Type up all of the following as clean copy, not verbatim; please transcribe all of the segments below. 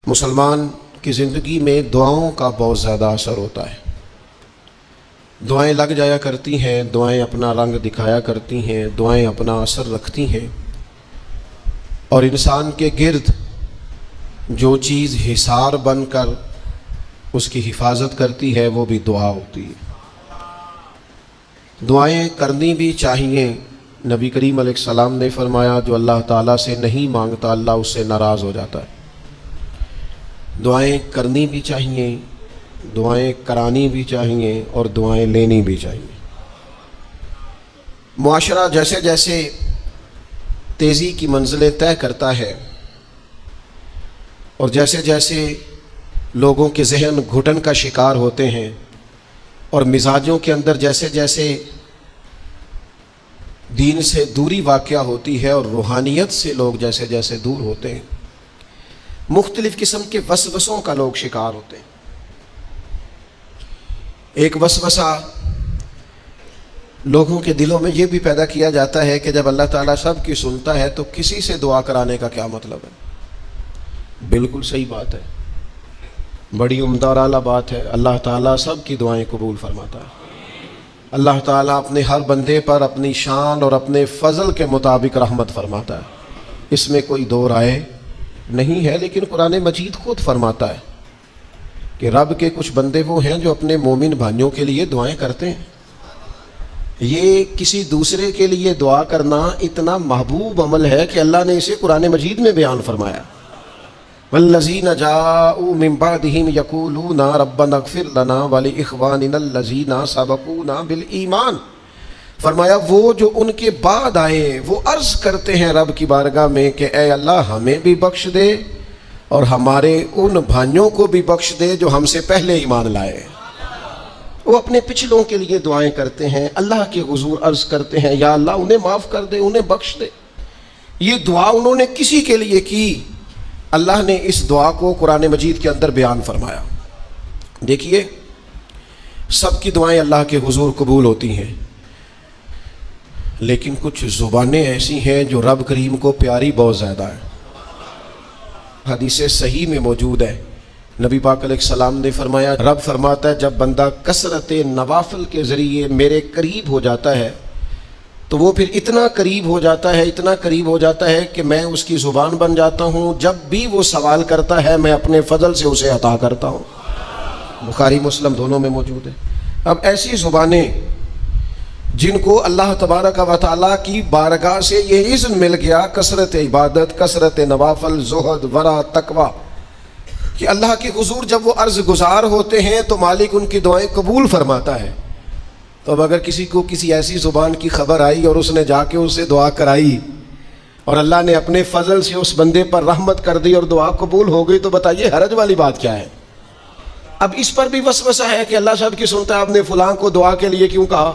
مسلمان کی زندگی میں دعاؤں کا بہت زیادہ اثر ہوتا ہے۔ دعائیں لگ جایا کرتی ہیں، دعائیں اپنا رنگ دکھایا کرتی ہیں، دعائیں اپنا اثر رکھتی ہیں، اور انسان کے گرد جو چیز حصار بن کر اس کی حفاظت کرتی ہے وہ بھی دعا ہوتی ہے۔ دعائیں کرنی بھی چاہیے۔ نبی کریم علیہ السلام نے فرمایا جو اللہ تعالیٰ سے نہیں مانگتا اللہ اس سے ناراض ہو جاتا ہے۔ دعائیں کرنی بھی چاہیے، دعائیں کرانی بھی چاہیے، اور دعائیں لینی بھی چاہیے۔ معاشرہ جیسے جیسے تیزی کی منزلیں طے کرتا ہے اور جیسے جیسے لوگوں کے ذہن گھٹن کا شکار ہوتے ہیں اور مزاجوں کے اندر جیسے جیسے دین سے دوری واقع ہوتی ہے اور روحانیت سے لوگ جیسے جیسے دور ہوتے ہیں، مختلف قسم کے وسوسوں کا لوگ شکار ہوتے ہیں۔ ایک وسوسہ لوگوں کے دلوں میں یہ بھی پیدا کیا جاتا ہے کہ جب اللہ تعالیٰ سب کی سنتا ہے تو کسی سے دعا کرانے کا کیا مطلب ہے؟ بالکل صحیح بات ہے، بڑی عمدہ اور اعلیٰ بات ہے۔ اللہ تعالیٰ سب کی دعائیں قبول فرماتا ہے۔ اللہ تعالیٰ اپنے ہر بندے پر اپنی شان اور اپنے فضل کے مطابق رحمت فرماتا ہے، اس میں کوئی دو رائے نہیں ہے۔ لیکن قرآن مجید خود فرماتا ہے کہ رب کے کچھ بندے وہ ہیں جو اپنے مومن بھائیوں کے لیے دعائیں کرتے ہیں۔ یہ کسی دوسرے کے لیے دعا کرنا اتنا محبوب عمل ہے کہ اللہ نے اسے قرآن مجید میں بیان فرمایا۔ والذین جاءوا من بعدهم یقولون ربنا اغفر لنا ولاخواننا الذین سبقونا بالایمان، فرمایا وہ جو ان کے بعد آئے وہ عرض کرتے ہیں رب کی بارگاہ میں کہ اے اللہ ہمیں بھی بخش دے اور ہمارے ان بھائیوں کو بھی بخش دے جو ہم سے پہلے ایمان لائے۔ وہ اپنے پچھلوں کے لیے دعائیں کرتے ہیں، اللہ کے حضور عرض کرتے ہیں یا اللہ انہیں معاف کر دے، انہیں بخش دے۔ یہ دعا انہوں نے کسی کے لیے کی، اللہ نے اس دعا کو قرآن مجید کے اندر بیان فرمایا۔ دیکھیے سب کی دعائیں اللہ کے حضور قبول ہوتی ہیں، لیکن کچھ زبانیں ایسی ہیں جو رب کریم کو پیاری بہت زیادہ ہیں۔ حدیث صحیح میں موجود ہے، نبی پاک علیہ السلام نے فرمایا، رب فرماتا ہے جب بندہ کثرت نوافل کے ذریعے میرے قریب ہو جاتا ہے تو وہ پھر اتنا قریب ہو جاتا ہے، اتنا قریب ہو جاتا ہے کہ میں اس کی زبان بن جاتا ہوں، جب بھی وہ سوال کرتا ہے میں اپنے فضل سے اسے عطا کرتا ہوں۔ بخاری مسلم دونوں میں موجود ہے۔ اب ایسی زبانیں جن کو اللہ تبارک و تعالیٰ کی بارگاہ سے یہ اذن مل گیا، کثرت عبادت، کثرت نوافل، زہد، ورع، تقوی، کہ اللہ کے حضور جب وہ عرض گزار ہوتے ہیں تو مالک ان کی دعائیں قبول فرماتا ہے۔ تو اب اگر کسی کو کسی ایسی زبان کی خبر آئی اور اس نے جا کے اس سے دعا کرائی اور اللہ نے اپنے فضل سے اس بندے پر رحمت کر دی اور دعا قبول ہو گئی، تو بتائیے حرج والی بات کیا ہے؟ اب اس پر بھی وسوسہ ہے کہ اللہ سب کی سنتا ہے، آپ نے فلاں کو دعا کے لیے کیوں کہا؟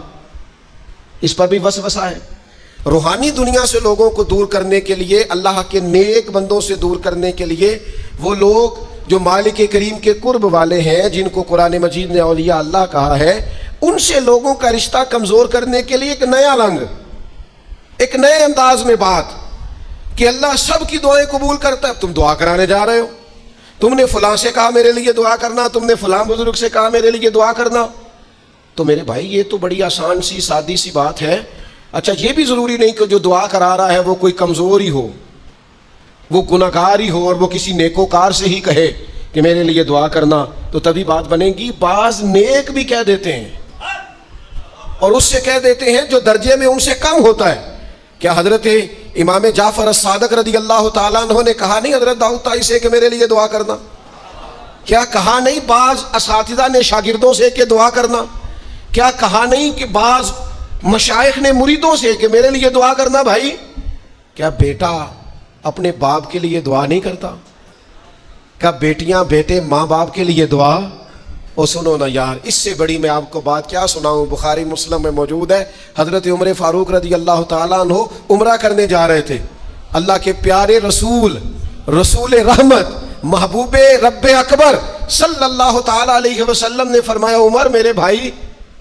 اس پر بھی وسوسہ ہے۔ روحانی دنیا سے لوگوں کو دور کرنے کے لیے، اللہ کے نیک بندوں سے دور کرنے کے لیے، وہ لوگ جو مالک کریم کے قرب والے ہیں جن کو قرآن مجید نے اولیاء اللہ کہا ہے، ان سے لوگوں کا رشتہ کمزور کرنے کے لیے ایک نیا رنگ، ایک نئے انداز میں بات کہ اللہ سب کی دعائیں قبول کرتا ہے۔ تم دعا کرانے جا رہے ہو، تم نے فلاں سے کہا میرے لیے دعا کرنا، تم نے فلاں بزرگ سے کہا میرے لیے دعا کرنا، تو میرے بھائی یہ تو بڑی آسان سی سادی سی بات ہے۔ اچھا یہ بھی ضروری نہیں کہ جو دعا کرا رہا ہے وہ کوئی کمزور ہی ہو، وہ گناہگار ہی ہو اور وہ کسی نیکوکار سے ہی کہے کہ میرے لیے دعا کرنا تو تبھی بات بنے گی۔ بعض نیک بھی کہہ دیتے ہیں اور اس سے کہہ دیتے ہیں جو درجے میں ان سے کم ہوتا ہے۔ کیا حضرت امام جعفر الصادق رضی اللہ تعالیٰ عنہ نے کہا نہیں حضرت داؤد طائی سے کہ میرے لیے دعا کرنا؟ کیا کہا نہیں بعض اساتذہ نے شاگردوں سے کہ دعا کرنا؟ کیا کہا نہیں کہ بعض مشائخ نے مریدوں سے کہ میرے لیے دعا کرنا؟ بھائی کیا بیٹا اپنے باپ کے لیے دعا نہیں کرتا؟ کیا بیٹیاں بیٹے ماں باپ کے لیے دعا؟ اور سنو نا یار، اس سے بڑی میں آپ کو بات کیا سناؤں، بخاری مسلم میں موجود ہے، حضرت عمر فاروق رضی اللہ تعالیٰ عنہ عمرہ کرنے جا رہے تھے۔ اللہ کے پیارے رسول، رسول رحمت، محبوب رب اکبر صلی اللہ تعالیٰ علیہ وسلم نے فرمایا عمر میرے بھائی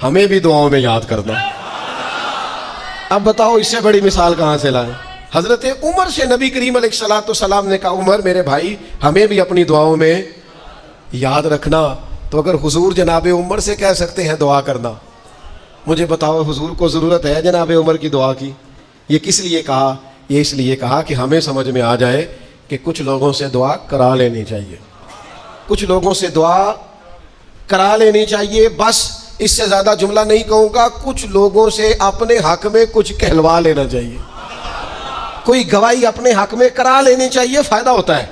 ہمیں بھی دعاؤں میں یاد کرنا۔ اب بتاؤ اس سے بڑی مثال کہاں سے لائیں؟ حضرت عمر سے نبی کریم علیہ الصلوۃ والسلام نے کہا عمر میرے بھائی ہمیں بھی اپنی دعاؤں میں یاد رکھنا. تو اگر حضور جناب عمر سے کہہ سکتے ہیں دعا کرنا, مجھے بتاؤ حضور کو ضرورت ہے جناب عمر کی دعا کی؟ یہ کس لیے کہا؟ یہ اس لیے کہا کہ ہمیں سمجھ میں آ جائے کہ کچھ لوگوں سے دعا کرا لینی چاہیے, کچھ لوگوں سے دعا کرا لینی چاہیے. بس اس سے زیادہ جملہ نہیں کہوں گا. کچھ لوگوں سے اپنے حق میں کچھ کہلوا لینا چاہیے, کوئی گواہی اپنے حق میں کرا لینی چاہیے. فائدہ ہوتا ہے,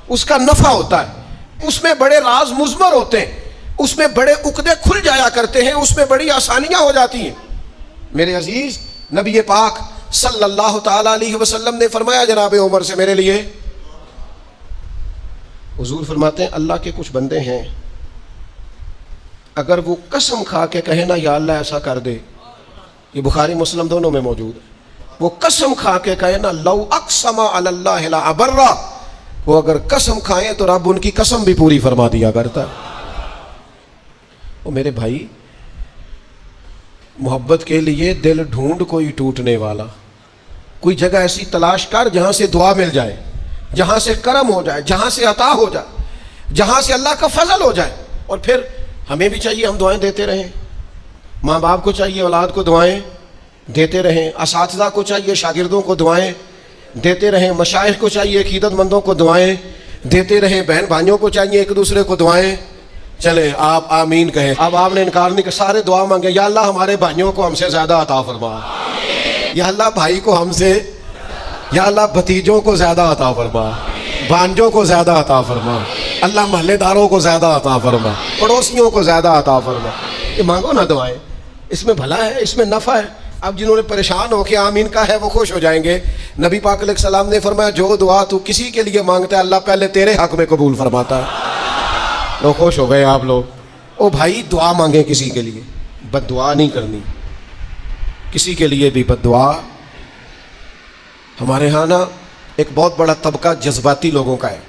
اس کا نفع ہوتا ہے, اس میں بڑے راز مضمر ہوتے ہیں, اس میں بڑے عقدے کھل جایا کرتے ہیں, اس میں بڑی آسانیاں ہو جاتی ہیں. میرے عزیز نبی پاک صلی اللہ تعالی علیہ وسلم نے فرمایا جناب عمر سے میرے لیے. حضور فرماتے ہیں اللہ کے کچھ بندے ہیں اگر وہ قسم کھا کے کہے نا یا اللہ ایسا کر دے, یہ بخاری مسلم دونوں میں موجود ہے, وہ قسم کھا کے کہے نا لو اقسم علی اللہ لا ابرہ, وہ اگر قسم کھائیں تو رب ان کی قسم بھی پوری فرما دیا کرتا ہے. وہ میرے بھائی محبت کے لیے دل ڈھونڈ کوئی ٹوٹنے والا, کوئی جگہ ایسی تلاش کر جہاں سے دعا مل جائے, جہاں سے کرم ہو جائے, جہاں سے عطا ہو جائے, جہاں سے اللہ کا فضل ہو جائے. اور پھر ہمیں بھی چاہیے ہم دعائیں دیتے رہیں, ماں باپ کو چاہیے اولاد کو دعائیں دیتے رہیں, اساتذہ کو چاہیے شاگردوں کو دعائیں دیتے رہیں, مشائخ کو چاہیے عقیدت مندوں کو دعائیں دیتے رہیں, بہن بھائیوں کو چاہیے ایک دوسرے کو دعائیں. چلیں آپ آمین کہیں. اب آپ نے انکار نہیں کہ سارے دعا مانگے یا اللہ ہمارے بھائیوں کو ہم سے زیادہ عطا فرما, یا اللہ بھائی کو ہم سے, یا اللہ بھتیجوں کو زیادہ عطا فرما, بھانجوں کو زیادہ عطا فرما, اللہ محلے داروں کو زیادہ عطا فرما, پڑوسیوں کو زیادہ عطا فرما. یہ مانگو نا دعائیں, اس میں بھلا ہے, اس میں نفع ہے. اب جنہوں نے پریشان ہو کے آمین کا ہے وہ خوش ہو جائیں گے. نبی پاک علیہ السلام نے فرمایا جو دعا تو کسی کے لیے مانگتا ہے اللہ پہلے تیرے حق میں قبول فرماتا ہے. لوگ خوش ہو گئے آپ لوگ. او بھائی دعا مانگیں کسی کے لیے, بد دعا نہیں کرنی, کسی کے لیے بھی بد دعا. ہمارے ہاں نا ایک بہت بڑا طبقہ جذباتی لوگوں کا ہے.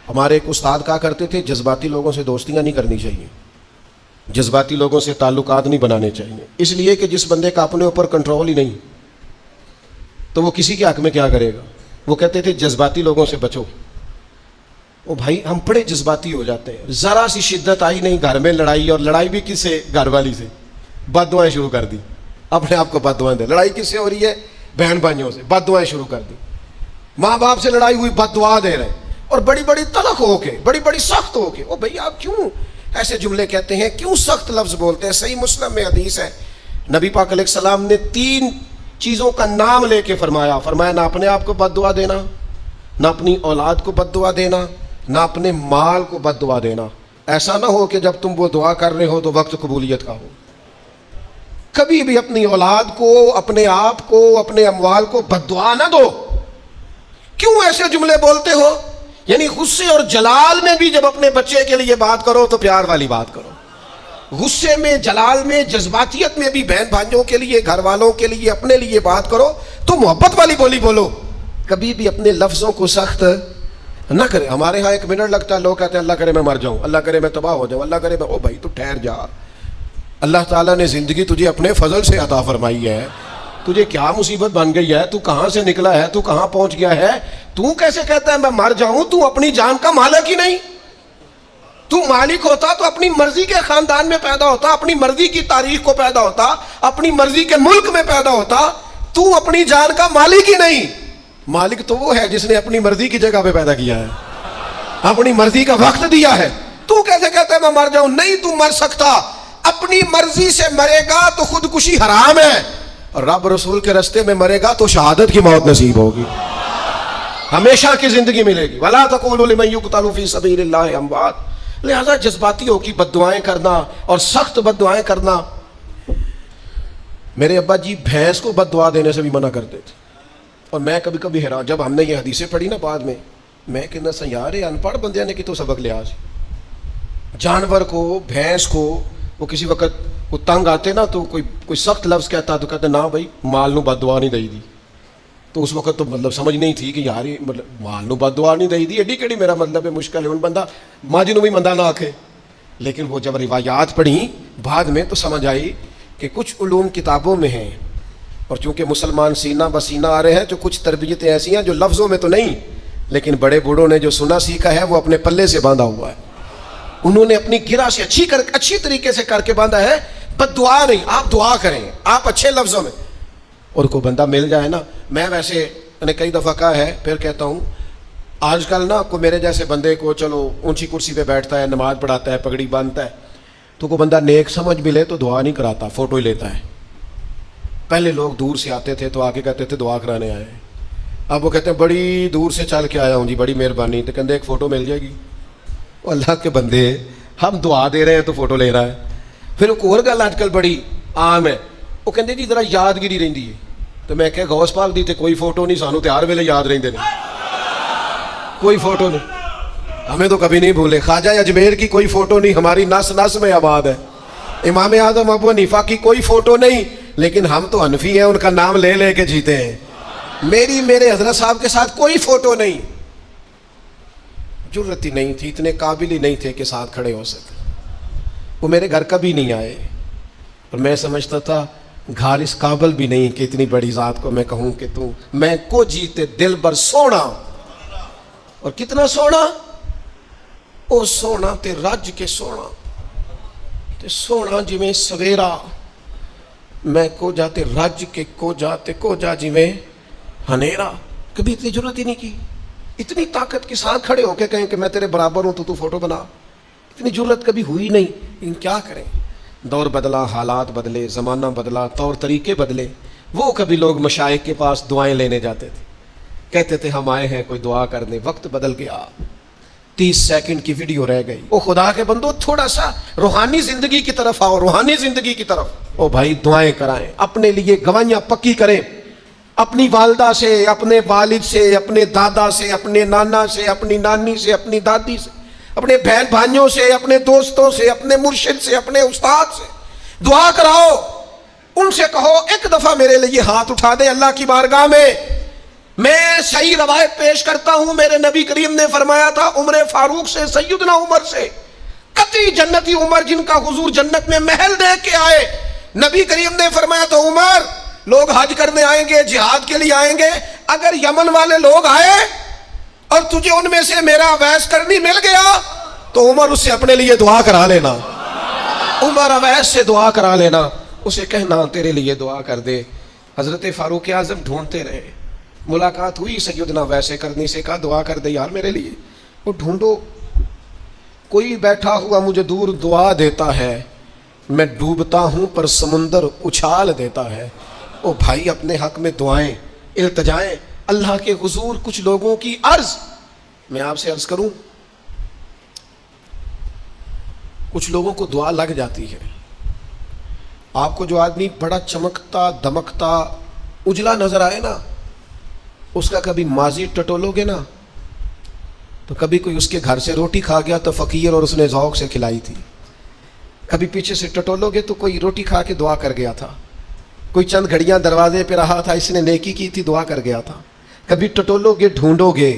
ہمارے ایک استاد کہا کرتے تھے جذباتی لوگوں سے دوستیاں نہیں کرنی چاہیے, جذباتی لوگوں سے تعلقات نہیں بنانے چاہیے, اس لیے کہ جس بندے کا اپنے اوپر کنٹرول ہی نہیں تو وہ کسی کے حق میں کیا کرے گا. وہ کہتے تھے جذباتی لوگوں سے بچو. او بھائی ہم بڑے جذباتی ہو جاتے ہیں, ذرا سی شدت آئی نہیں گھر میں لڑائی, اور لڑائی بھی کس سے؟ گھر والی سے. بد دعائیں شروع کر دی, اپنے آپ کو بد دعائیں دے. لڑائی کس سے ہو رہی ہے؟ بہن بھائیوں سے. بد دعائیں شروع کر دی. ماں باپ سے لڑائی ہوئی, بد دعا دے رہے, اور بڑی بڑی تلخ ہو کے, بڑی بڑی سخت ہو کے. او بھائی آپ کیوں ایسے جملے کہتے ہیں, کیوں سخت لفظ بولتے ہیں؟ صحیح مسلم میں حدیث ہے, نبی پاک علیہ السلام نے 3 چیزوں کا نام لے کے فرمایا نہ اپنے آپ کو بد دعا دینا, نہ اپنی اولاد کو بد دعا دینا, نہ اپنے مال کو بد دعا دینا. ایسا نہ ہو کہ جب تم وہ دعا کر رہے ہو تو وقت قبولیت کا ہو. کبھی بھی اپنی اولاد کو, اپنے آپ کو, اپنے اموال کو بد دعا نہ دو. کیوں ایسے جملے بولتے ہو؟ یعنی غصے اور جلال میں بھی جب اپنے بچے کے لیے بات کرو تو پیار والی بات کرو. غصے میں, جلال میں, جذباتیت میں بھی بہن بھائیوں کے لیے, گھر والوں کے لیے, اپنے لیے بات کرو تو محبت والی بولی بولو. کبھی بھی اپنے لفظوں کو سخت نہ کرے. ہمارے ہاں 1 منٹ لگتا ہے, لوگ کہتے ہیں اللہ کرے میں مر جاؤں, اللہ کرے میں تباہ ہو جاؤں, اللہ کرے میں. او بھائی تو ٹھہر جا, اللہ تعالیٰ نے زندگی تجھے اپنے فضل سے عطا فرمائی ہے. تجھے کیا مصیبت بن گئی ہے؟ تو کہاں سے نکلا ہے؟ تو کہاں پہنچ گیا ہے؟ تو کیسے کہتا ہے میں مر جاؤں؟ تو اپنی جان کا مالک ہی نہیں. تو مالک ہوتا تو اپنی مرضی کے خاندان میں پیدا ہوتا, اپنی مرضی کی تاریخ کو پیدا ہوتا, اپنی مرضی کے ملک میں پیدا ہوتا. تو اپنی جان کا مالک ہی نہیں. مالک تو وہ ہے جس نے اپنی مرضی کی جگہ پہ پیدا کیا ہے, اپنی مرضی کا وقت دیا ہے. تو کیسے کہتا ہے میں مر جاؤں؟ نہیں, تو مر سکتا. اپنی مرضی سے مرے گا تو خودکشی حرام ہے, اور رب رسول کے راستے میں مرے گا تو شہادت کی موت نصیب ہوگی, ہمیشہ کی زندگی ملے گی. وَلَا تَقُولُوا لِمَن يُقْتَلُ فِي سَبِيلِ اللَّهِ أَمْوَاتٌ. لہذا جذباتی ہو کی بد دعائیں کرنا اور سخت بد دعائیں کرنا. میرے ابا جی بھینس کو بد دعا دینے سے بھی منع کرتے تھے, اور میں کبھی کبھی حیران, جب ہم نے یہ حدیثیں پڑھی نا بعد میں کہنا سا یار ان پڑھ بندے نے کی تو سبق لیا. جانور کو, بھینس کو, وہ کسی وقت وہ تنگ آتے نا تو کوئی سخت لفظ کہتا تو کہتے نہ بھائی مال نو بد دعا نہیں دئی دی. تو اس وقت تو مطلب سمجھ نہیں تھی کہ یار مطلب مال نو بد دعا نہیں دئی دی, ایڈی کیڑی میرا مطلب ہے مشکل ہے. ان بندہ ماں جنوں بھی مندہ نہ آکھے. لیکن وہ جب روایات پڑھی بعد میں تو سمجھ آئی کہ کچھ علوم کتابوں میں ہیں, اور چونکہ مسلمان سینہ بسینہ آ رہے ہیں تو کچھ تربیتیں ایسی ہیں جو لفظوں میں تو نہیں، لیکن بڑے بوڑھوں نے جو سنا سیکھا ہے وہ اپنے پلے سے باندھا ہوا ہے، انہوں نے اپنی گرہ سے اچھی طریقے سے کر کے باندھا ہے. بس دعا نہیں، آپ دعا کریں، آپ اچھے لفظوں میں. اور کوئی بندہ مل جائے نا، میں ویسے میں نے کئی دفعہ کہا ہے، پھر کہتا ہوں، آج کل نا کوئی میرے جیسے بندے کو چلو اونچی کرسی پہ بیٹھتا ہے، نماز پڑھاتا ہے، پگڑی باندھتا ہے، تو کوئی بندہ نیک سمجھ بھی لے تو دعا نہیں کراتا، فوٹو ہی لیتا ہے. پہلے لوگ دور سے آتے تھے تو آ کے کہتے تھے دعا کرانے آئے ہیں، اب وہ کہتے ہیں بڑی دور سے چل کے آیا ہوں جی، بڑی مہربانی، تو کہتے ایک فوٹو مل جائے گی. وہ اللہ کے بندے، ہم دعا دے رہے ہیں تو فوٹو لے رہا ہے. پھر ایک اور گل آج کل بڑی عام ہے، وہ کہتے جی ذرا یادگیری رہندی ہے. تو میں کہ غوث پاک دی تے کوئی فوٹو نہیں، سانو تے ہر ویلے یاد رہندے نے، کوئی فوٹو نہیں، ہمیں تو کبھی نہیں بھولے. خواجہ اجمیر کی کوئی فوٹو نہیں، ہماری نس نس میں آباد ہے. امام اعظم ابو حنیفہ کی کوئی فوٹو نہیں، لیکن ہم تو حنفی ہیں، ان کا نام لے لے کے جیتے ہیں. میرے حضرت صاحب کے ساتھ کوئی فوٹو نہیں، جرت ہی نہیں تھی، اتنے قابل ہی نہیں تھے کہ ساتھ کھڑے ہو سکے. وہ میرے گھر کبھی نہیں آئے، اور میں سمجھتا تھا گھر اس قابل بھی نہیں کہ اتنی بڑی ذات کو میں کہوں کہ تو میں کو جیتے دل بر سونا. اور کتنا سونا، او سونا تے رج کے سونا تے سونا جویں سویرا، میں کو جاتے رج کے کو جاتے کو جا جویں ہنیرا. کبھی اتنی ضرورت ہی نہیں کی، اتنی طاقت کے ساتھ کھڑے ہو کے کہیں کہ میں تیرے برابر ہوں تو فوٹو بنا، اتنی ضرورت کبھی ہوئی نہیں. لیکن کیا کریں، دور بدلا، حالات بدلے، زمانہ بدلا، طور طریقے بدلے. وہ کبھی لوگ مشائخ کے پاس دعائیں لینے جاتے تھے، کہتے تھے ہم آئے ہیں کوئی دعا کر دیں. وقت بدل گیا، 30 سیکنڈ کی ویڈیو رہ گئی. او خدا کے بندو، تھوڑا سا روحانی زندگی کی طرف آؤ، روحانی زندگی کی طرف. او بھائی دعائیں کرائیں، اپنے لیے گواہیاں پکی کریں، اپنی والدہ سے، اپنے والد سے، اپنے دادا سے، اپنے نانا سے، اپنی نانی سے، اپنی دادی سے، اپنے بہن بھائیوں سے، اپنے دوستوں سے، اپنے مرشد سے، اپنے استاد سے دعا کراؤ. ان سے کہو ایک دفعہ میرے لیے ہاتھ اٹھا دے اللہ کی بارگاہ میں. میں صحیح روایت پیش کرتا ہوں، میرے نبی کریم نے فرمایا تھا عمر فاروق سے، سیدنا عمر سے، قطعی جنتی عمر جن کا حضور جنت میں محل دے کے آئے. نبی کریم نے فرمایا تھا عمر، لوگ حج کرنے آئیں گے، جہاد کے لیے آئیں گے، اگر یمن والے لوگ آئے اور تجھے ان میں سے میرا اویس کرنی مل گیا تو عمر اس سے اپنے لیے دعا کرا لینا. عمر اویس سے دعا کرا لینا، اسے کہنا تیرے لیے دعا کر دے. حضرت فاروق اعظم ڈھونڈتے رہے، ملاقات ہوئی سیدنا اویس کرنی سے، کہا دعا کر دے یار میرے لیے. وہ ڈھونڈو، کوئی بیٹھا ہوا مجھے دور دعا دیتا ہے، میں ڈوبتا ہوں پر سمندر اچھال دیتا ہے. او بھائی اپنے حق میں دعائیں، التجائیں اللہ کے حضور. کچھ لوگوں کی عرض، میں آپ سے عرض کروں، کچھ لوگوں کو دعا لگ جاتی ہے. آپ کو جو آدمی بڑا چمکتا دمکتا اجلا نظر آئے نا، اس کا کبھی ماضی ٹٹولو گے نا تو کبھی کوئی اس کے گھر سے روٹی کھا گیا تو فقیر اور اس نے ذوق سے کھلائی تھی. کبھی پیچھے سے ٹٹولو گے تو کوئی روٹی کھا کے دعا کر گیا تھا. کوئی چند گھڑیاں دروازے پہ رہا تھا، اس نے نیکی کی تھی، دعا کر گیا تھا. کبھی ٹٹولو گے، ڈھونڈو گے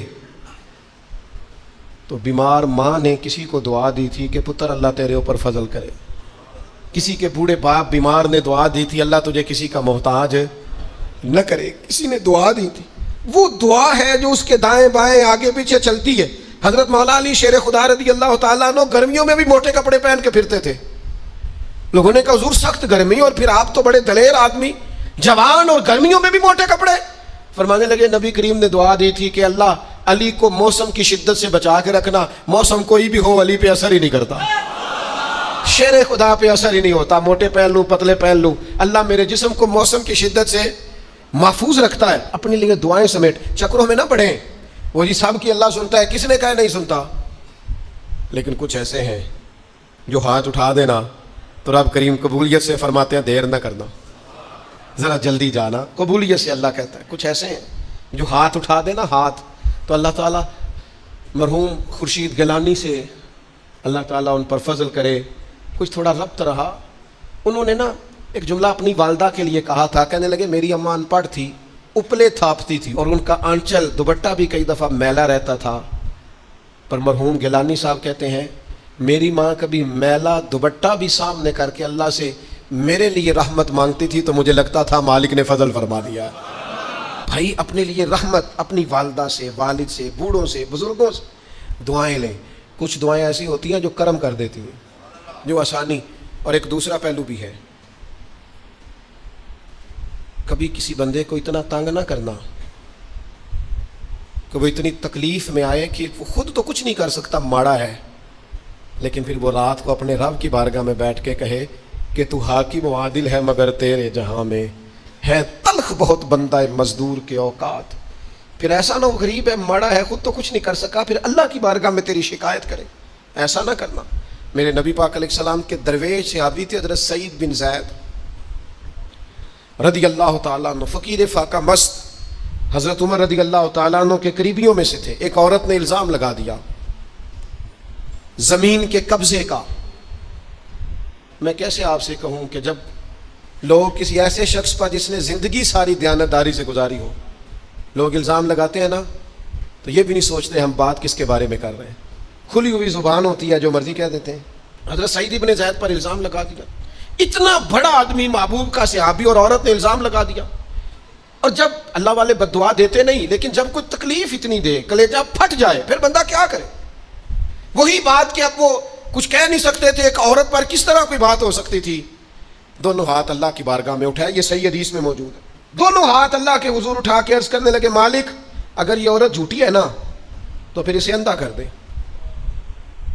تو بیمار ماں نے کسی کو دعا دی تھی کہ پتر اللہ تیرے اوپر فضل کرے. کسی کے بوڑھے باپ بیمار نے دعا دی تھی اللہ تجھے کسی کا محتاج نہ کرے. کسی نے دعا دی تھی، وہ دعا ہے جو اس کے دائیں بائیں آگے پیچھے چلتی ہے. حضرت مولا علی شیر خدا رضی اللہ تعالیٰ عنہ گرمیوں میں بھی موٹے کپڑے پہن کے پھرتے تھے. لوگوں نے کہا حضور سخت گرمی اور پھر آپ تو بڑے دلیر آدمی، جوان اور گرمیوں میں بھی موٹے کپڑے. فرمانے لگے نبی کریم نے دعا دی تھی کہ اللہ علی کو موسم کی شدت سے بچا کے رکھنا. موسم کوئی بھی ہو علی پہ اثر ہی نہیں کرتا، شیر خدا پہ اثر ہی نہیں ہوتا. موٹے پہن لوں پتلے پہن لوں، اللہ میرے جسم کو موسم کی شدت سے محفوظ رکھتا ہے. اپنے لیے دعائیں سمیٹ چکروں میں نہ پڑھیں. وہ جی سب کی اللہ سنتا ہے، کس نے کہا نہیں سنتا. لیکن کچھ ایسے ہیں جو ہاتھ اٹھا دینا تو رب کریم قبولیت سے فرماتے ہیں دیر نہ کرنا، ذرا جلدی جانا. قبولیت سے اللہ کہتا ہے. کچھ ایسے ہیں جو ہاتھ اٹھا دینا، ہاتھ تو اللہ تعالیٰ مرحوم خورشید گیلانی سے اللہ تعالیٰ ان پر فضل کرے. کچھ تھوڑا ربط رہا، انہوں نے نا ایک جملہ اپنی والدہ کے لیے کہا تھا. کہنے لگے میری اماں ان پڑھ تھی، اپلے تھاپتی تھی اور ان کا آنچل دوپٹہ بھی کئی دفعہ میلا رہتا تھا. پر مرحوم گیلانی صاحب کہتے ہیں میری ماں کبھی میلا دوپٹہ بھی سامنے کر کے اللہ سے میرے لیے رحمت مانگتی تھی تو مجھے لگتا تھا مالک نے فضل فرما دیا. بھائی اپنے لیے رحمت، اپنی والدہ سے، والد سے، بوڑھوں سے، بزرگوں سے دعائیں لیں. کچھ دعائیں ایسی ہوتی ہیں جو کرم کر دیتی ہیں، جو آسانی. اور ایک دوسرا پہلو بھی ہے، کبھی کسی بندے کو اتنا تنگ نہ کرنا کہ وہ اتنی تکلیف میں آئے کہ وہ خود تو کچھ نہیں کر سکتا، ماڑا ہے، لیکن پھر وہ رات کو اپنے رب کی بارگاہ میں بیٹھ کے کہے کہ تو حاکم و عادل ہے مگر تیرے جہاں میں ہے تلخ بہت بندہ مزدور کے اوقات. پھر ایسا نہ ہو غریب ہے، ماڑا ہے، خود تو کچھ نہیں کر سکا، پھر اللہ کی بارگاہ میں تیری شکایت کرے. ایسا نہ کرنا. میرے نبی پاک علیہ السلام کے درویش صحابی تھے حضرت سعید بن زید رضی اللہ تعالیٰ عنہ، فقیر فاقہ مست. حضرت عمر رضی اللہ تعالیٰ عنہ کے قریبیوں میں سے تھے. ایک عورت نے الزام لگا دیا زمین کے قبضے کا. میں کیسے آپ سے کہوں کہ جب لوگ کسی ایسے شخص پر جس نے زندگی ساری دیانتداری سے گزاری ہو، لوگ الزام لگاتے ہیں نا، تو یہ بھی نہیں سوچتے ہم بات کس کے بارے میں کر رہے ہیں. کھلی ہوئی زبان ہوتی ہے، جو مرضی کہہ دیتے ہیں. حضرت سعید بن زید پر الزام لگا دیا. اتنا بڑا آدمی، محبوب کا صحابی، اور عورت نے الزام لگا دیا. اور جب اللہ والے بد دعا دیتے نہیں، لیکن جب کوئی تکلیف اتنی دے، کلیجہ پھٹ جائے، پھر بندہ کیا کرے. وہی بات کہ اب وہ کچھ کہہ نہیں سکتے تھے، ایک عورت پر کس طرح کوئی بات ہو سکتی تھی. دونوں ہاتھ اللہ کی بارگاہ میں اٹھائے، یہ صحیح حدیث میں موجود ہے. دونوں ہاتھ اللہ کے حضور اٹھا کے عرض کرنے لگے، مالک اگر یہ عورت جھوٹی ہے نا تو پھر اسے اندھا کر دے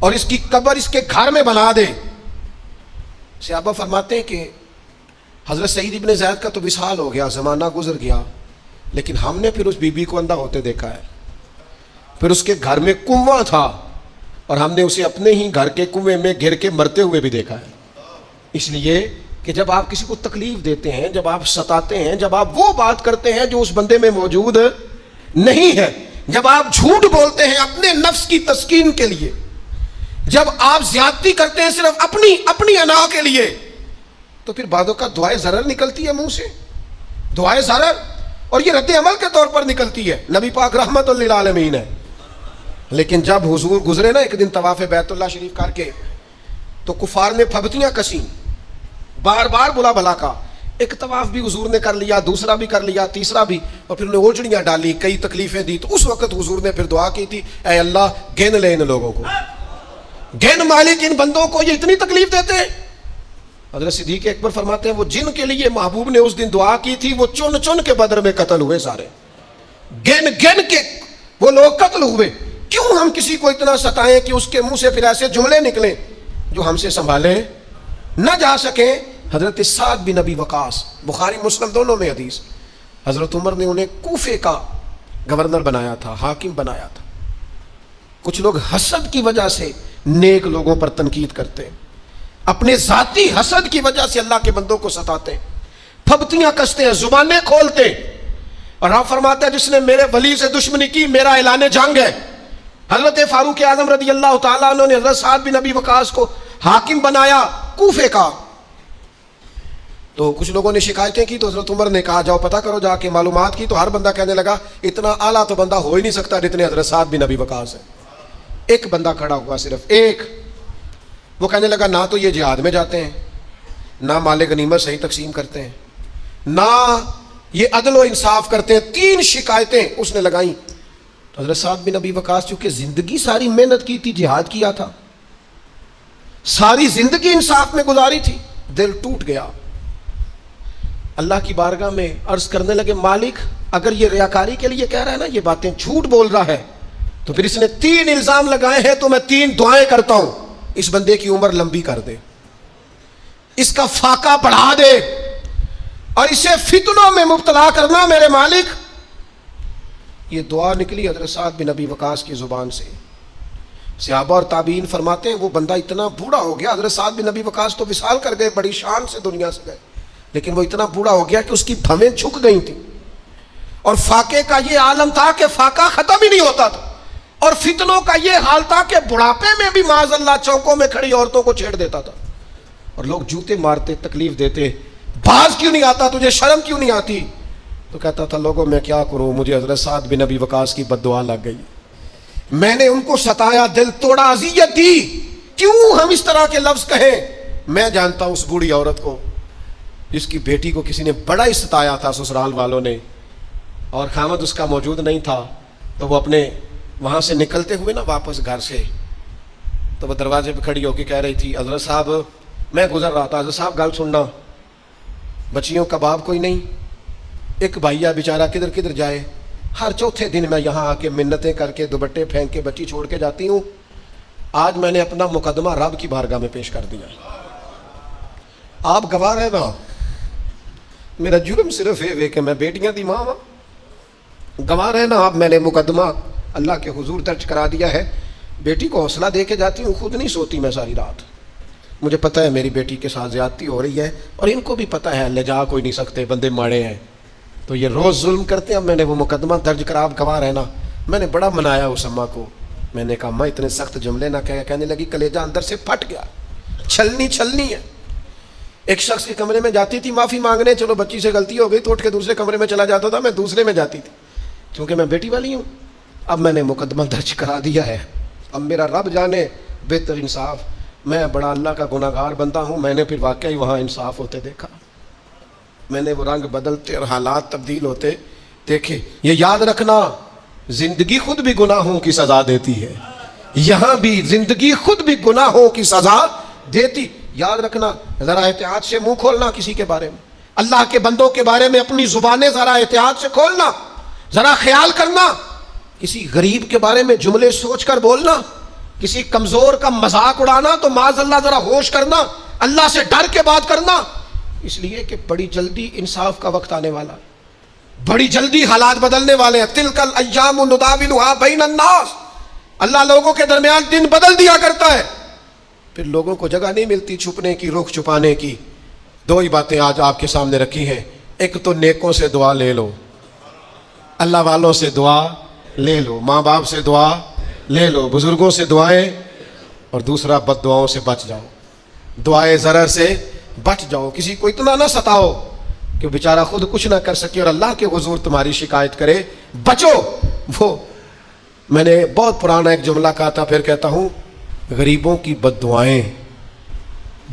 اور اس کی قبر اس کے گھر میں بنا دے. صحابہ فرماتے ہیں کہ حضرت سعید بن زید کا تو وصال ہو گیا، زمانہ گزر گیا، لیکن ہم نے پھر اس بی بی کو اندھا ہوتے دیکھا ہے. پھر اس کے گھر میں کنواں تھا اور ہم نے اسے اپنے ہی گھر کے کنویں میں گر کے مرتے ہوئے بھی دیکھا ہے. اس لیے کہ جب آپ کسی کو تکلیف دیتے ہیں، جب آپ ستاتے ہیں، جب آپ وہ بات کرتے ہیں جو اس بندے میں موجود نہیں ہے، جب آپ جھوٹ بولتے ہیں اپنے نفس کی تسکین کے لیے، جب آپ زیادتی کرتے ہیں صرف اپنی انا کے لیے، تو پھر بعدوں کا دعائے ضرر نکلتی ہے منہ سے، دعائے ضرر، اور یہ رد عمل کے طور پر نکلتی ہے. نبی پاک رحمت للعالمین ہے. لیکن جب حضور گزرے نا ایک دن طواف بیت اللہ شریف کر کے، تو کفار نے پھبتیاں کسیں، بار بار بلا بلا کا. ایک طواف بھی حضور نے کر لیا، دوسرا بھی کر لیا، تیسرا بھی، اور پھر انہیں اوجڑیاں ڈالی، کئی تکلیفیں دی. تو اس وقت حضور نے پھر دعا کی تھی، اے اللہ گن لے ان لوگوں کو، گن مالک ان بندوں کو، یہ اتنی تکلیف دیتے ہیں. حضرت صدیق اکبر فرماتے ہیں وہ جن کے لیے محبوب نے اس دن دعا کی تھی وہ چن چن کے بدر میں قتل ہوئے، سارے گن گن کے وہ لوگ قتل ہوئے. کیوں ہم کسی کو اتنا ستائیں کہ اس کے منہ سے پھر ایسے جملے نکلیں جو ہم سے سنبھالے نہ جا سکیں. حضرت سعد بن ابی وقاص، بخاری مسلم دونوں میں حدیث، حضرت عمر نے انہیں کوفے کا گورنر بنایا تھا، حاکم بنایا تھا. کچھ لوگ حسد کی وجہ سے نیک لوگوں پر تنقید کرتے ہیں، اپنے ذاتی حسد کی وجہ سے اللہ کے بندوں کو ستاتے ہیں، پھبتیاں کستے ہیں، زبانیں کھولتے ہیں. اور آپ فرماتے ہیں جس نے میرے ولی سے دشمنی کی میرا اعلان جنگ ہے. حضرت فاروق اعظم رضی اللہ تعالیٰ عنہ نے حضرت سعد بن ابی وقاص کو حاکم بنایا کوفے کا. تو کچھ لوگوں نے شکایتیں کی، تو حضرت عمر نے کہا جاؤ پتہ کرو جا کے. معلومات کی تو ہر بندہ کہنے لگا اتنا اعلیٰ تو بندہ ہو ہی نہیں سکتا جتنے حضرت سعد بن ابی وقاص ہے. ایک بندہ کھڑا ہوا، صرف ایک. وہ کہنے لگا نہ تو یہ جہاد میں جاتے ہیں، نہ مال غنیمت صحیح تقسیم کرتے ہیں، نہ یہ عدل و انصاف کرتے ہیں. 3 شکایتیں اس نے لگائیں. تو حضرت سعد بن ابی وقاص چونکہ زندگی ساری محنت کی تھی، جہاد کیا تھا، ساری زندگی انصاف میں گزاری تھی، دل ٹوٹ گیا. اللہ کی بارگاہ میں عرض کرنے لگے مالک اگر یہ ریاکاری کے لیے کہہ رہا ہے نا، یہ باتیں جھوٹ بول رہا ہے، تو پھر اس نے 3 الزام لگائے ہیں، تو میں 3 دعائیں کرتا ہوں اس بندے کی عمر لمبی کر دے، اس کا فاقہ بڑھا دے، اور اسے فتنوں میں مبتلا کرنا میرے مالک. یہ دعا نکلی حضرت سعد بن ابی وقاص کی زبان سے. صحابہ اور تابعین فرماتے ہیں وہ بندہ اتنا بوڑھا ہو گیا، حضرت سعد بن ابی وقاص تو وصال کر گئے، بڑی شان سے دنیا سے گئے، لیکن وہ اتنا بوڑھا ہو گیا کہ اس کی بھویں جھک گئی تھیں، اور فاقے کا یہ عالم تھا کہ فاقہ ختم ہی نہیں ہوتا تھا، اور فتنوں کا یہ حال تھا کہ بڑھاپے میں بھی معاذ اللہ چوکوں میں کھڑی عورتوں کو چھیڑ دیتا تھا، اور لوگ جوتے مارتے، تکلیف دیتے. باز کیوں نہیں آتا تجھے، شرم کیوں نہیں آتی؟ تو کہتا تھا لوگوں میں کیا کروں، مجھے حضرت سعد بن ابی وقاص کی بد دعا لگ گئی، میں نے ان کو ستایا، دل توڑا، اذیت دی. کیوں ہم اس طرح کے لفظ کہیں؟ میں جانتا ہوں اس بوڑھی عورت کو جس کی بیٹی کو کسی نے بڑا ہی ستایا تھا سسرال والوں نے، اور خامد اس کا موجود نہیں تھا، تو وہ اپنے وہاں سے نکلتے ہوئے نا واپس گھر سے، تو وہ دروازے پہ کھڑی ہو کے کہہ رہی تھی حضرت صاحب میں گزر رہا تھا، حضرت صاحب گل سننا، بچیوں کا باپ کوئی نہیں، ایک بھائیا بیچارہ کدھر کدھر جائے، ہر چوتھے دن میں یہاں آ کے منتیں کر کے دوپٹے پھینک کے بچی چھوڑ کے جاتی ہوں، آج میں نے اپنا مقدمہ رب کی بارگاہ میں پیش کر دیا، آپ گواہ رہے نا، میرا جرم صرف ہے کہ میں بیٹیاں دی ماں ہوں، گواہ رہے نا آپ، میں نے مقدمہ اللہ کے حضور درج کرا دیا ہے، بیٹی کو حوصلہ دے کے جاتی ہوں، خود نہیں سوتی میں ساری رات، مجھے پتہ ہے میری بیٹی کے ساتھ زیادتی ہو رہی ہے، اور ان کو بھی پتہ ہے لے جا کوئی نہیں سکتے، بندے ماڑے ہیں، تو یہ روز ظلم کرتے ہیں، اب میں نے وہ مقدمہ درج کرا، آپ گواہ رہنا، میں نے بڑا منایا اس اماں کو، میں نے کہا اماں اتنے سخت جملے نہ کہنے لگی، کلیجہ اندر سے پھٹ گیا، چھلنی ہے، ایک شخص کے کمرے میں جاتی تھی معافی مانگنے، چلو بچی سے غلطی ہو گئی تو اٹھ کے دوسرے کمرے میں چلا جاتا تھا، میں دوسرے میں جاتی تھی، کیونکہ میں بیٹی والی ہوں، اب میں نے مقدمہ درج کرا دیا ہے، اب میرا رب جانے بہتر انصاف، میں بڑا اللہ کا گناہ گار بندہ ہوں، میں نے پھر واقعی وہاں انصاف ہوتے دیکھا، میں نے وہ رنگ بدلتے اور حالات تبدیل ہوتے دیکھے، یہ یاد رکھنا زندگی خود بھی گناہوں کی سزا دیتی ہے، یہاں بھی زندگی خود بھی گناہوں کی سزا دیتی، یاد رکھنا، ذرا احتیاط سے منہ کھولنا کسی کے بارے میں، اللہ کے بندوں کے بارے میں اپنی زبانیں ذرا احتیاط سے کھولنا، ذرا خیال کرنا، کسی غریب کے بارے میں جملے سوچ کر بولنا، کسی کمزور کا مذاق اڑانا تو معاذ اللہ ذرا ہوش کرنا، اللہ سے ڈر کے بات کرنا، اس لیے کہ بڑی جلدی انصاف کا وقت آنے والا، بڑی جلدی حالات بدلنے والے ہیں، تلک الایام نداولها بین الناس، اللہ لوگوں کے درمیان دن بدل دیا کرتا ہے، پھر لوگوں کو جگہ نہیں ملتی چھپنے کی، رخ چھپانے کی، دو ہی باتیں آج آپ کے سامنے رکھی ہیں، ایک تو نیکوں سے دعا لے لو، اللہ والوں سے دعا لے لو، ماں باپ سے دعا لے لو، بزرگوں سے دعائیں، اور دوسرا بد دعاؤں سے بچ جاؤ، دعائیں ضرر سے بچ جاؤ، کسی کو اتنا نہ ستاؤ کہ بیچارہ خود کچھ نہ کر سکے اور اللہ کے حضور تمہاری شکایت کرے، بچو۔ وہ میں نے بہت پرانا ایک جملہ کہا تھا، پھر کہتا ہوں، غریبوں کی بد دعائیں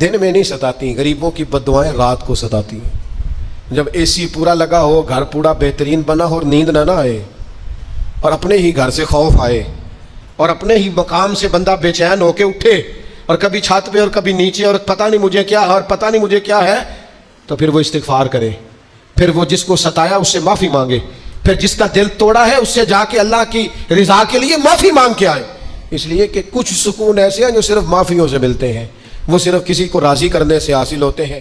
دن میں نہیں ستاتی، غریبوں کی بد دعائیں رات کو ستاتی ہیں، جب اے سی پورا لگا ہو، گھر پورا بہترین بنا ہو اور نیند نہ آئے، اور اپنے ہی گھر سے خوف آئے، اور اپنے ہی مقام سے بندہ بے چین ہو کے اٹھے، اور کبھی چھت پہ اور کبھی نیچے، اور پتہ نہیں مجھے کیا ہے اور پتہ نہیں مجھے کیا ہے، تو پھر وہ استغفار کرے، پھر وہ جس کو ستایا اس سے معافی مانگے، پھر جس کا دل توڑا ہے اس سے جا کے اللہ کی رضا کے لیے معافی مانگ کے آئے، اس لیے کہ کچھ سکون ایسے ہیں جو صرف معافیوں سے ملتے ہیں، وہ صرف کسی کو راضی کرنے سے حاصل ہوتے ہیں۔